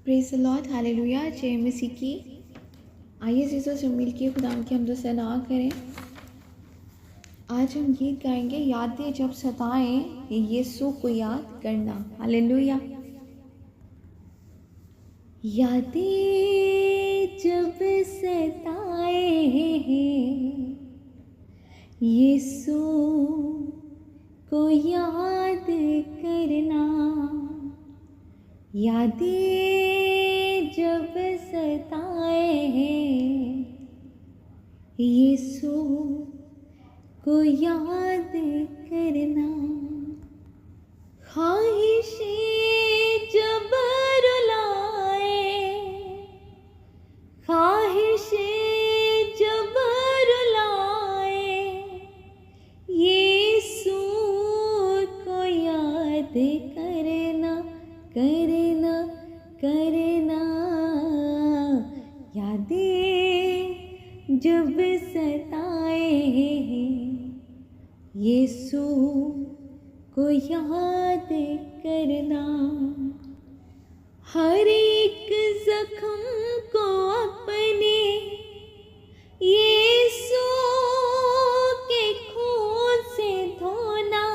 Praise the Lord, hallelujah, जय मसीह की। आइए जीसस से मिल के खुदा की हमद सना करें। आज हम गीत गाएंगे, यादें जब सताएं यीशु को याद करना। हालेलुया। यादें जब सताएं यीशु को याद करना। यादें जब सताए यीशु को याद करना। ख्वाहिशें जब रुलाए, ख्वाहिशें जब रुलाए यीशु को याद करना, करना करना। यादें जब सताए यीशु को याद करना। हर एक जख्म को अपने यीशु के खून से धोना।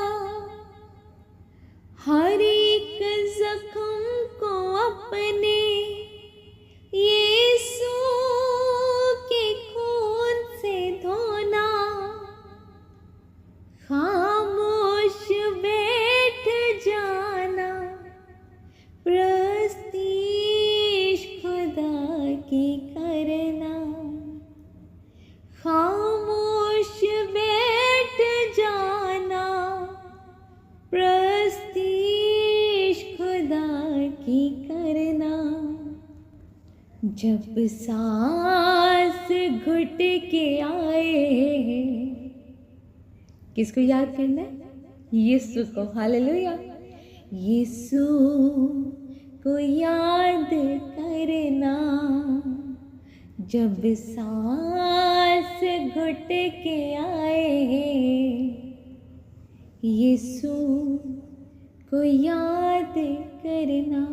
हर एक जख्म को अपने यीशु के खून से धोना। खामोश बैठ जाना, प्रस्तीश खुदा की करना। खामोश बैठ जाना, प्रस्तीश खुदा की करना। जब सांस घुट के आए, किसको याद करना है? यीशु को। हालेलुया। यीशु को याद करना। जब सांस घुट के आए यीशु को याद करना।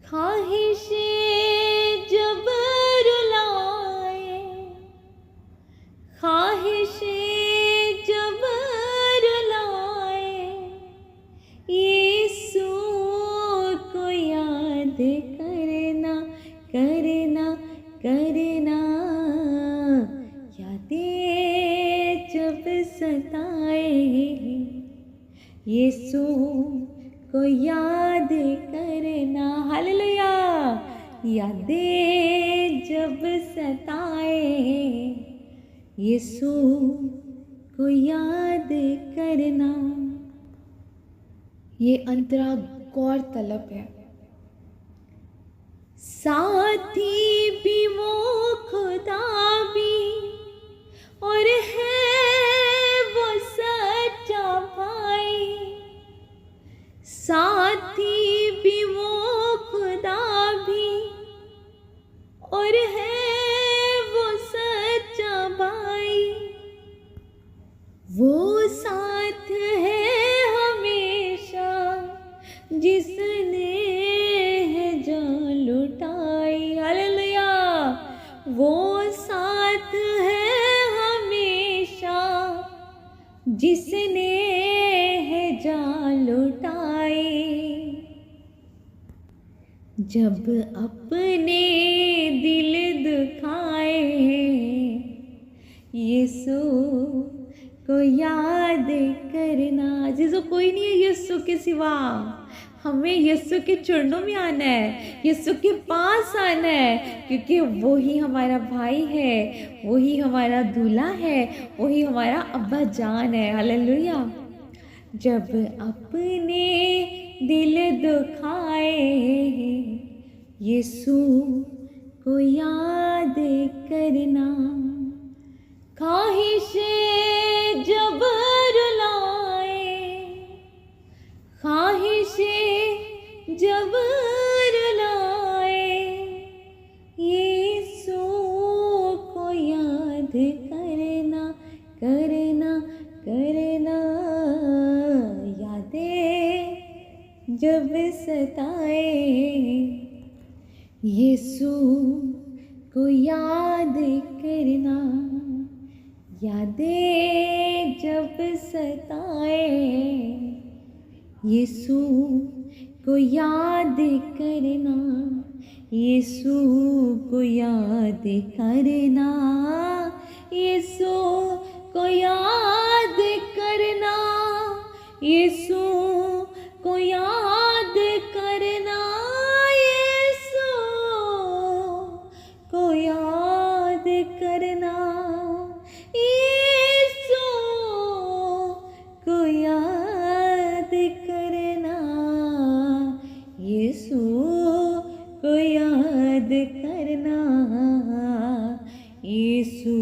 ख्वाहिशें जब रुलाए, ख्वाहिशें जब रुलाए यीशु को याद करना, करना करना। यादें जब सताए यीशु को याद करना। हालेलुया। यादें जब सताए यीशु को याद करना। ये अंतरा गौर तलब है। साथी भी वो खुदा भी, और है वो सच्चा भाई। साथी भी वो खुदा भी, और है वो सच्चा भाई। वो साथ है हमेशा जिसने है जान लुटाई। हालेलुया। वो साथ है हमेशा जिसने है जान लुटाई। जब अपने दिल दुखाए यीशु को याद करना। जिसको कोई नहीं है यीशु के सिवा। हमें यीशु के चरणों में आना है, यीशु के पास आना है, क्योंकि वो ही हमारा भाई है, वो ही हमारा दूल्हा है, वो ही हमारा अब्बा जान है। हालेलुया। जब अपने दिल दुखाए यीशु को याद करना। ख्वाहिशें जब रुलाए, ख्वाहिशें जब रुलाए यीशु को याद करना, करना करना। यादें जब सताए सताए, यीशु को याद करना, यादें जब सताए, यीशु को याद करना, यीशु को याद करना, यीशु को याद करना, यीशु को याद करना, यीशु को याद करना, यीशु को याद करना, यीशु को याद करना, यीशु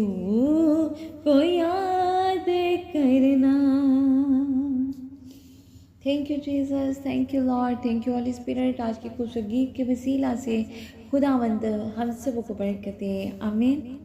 को याद करना। Thank you Jesus, thank you Lord, thank you Holi spirit. आज के कुछ गीत के वसीला से खुदावंद हम सबको बरकत दे। आमीन।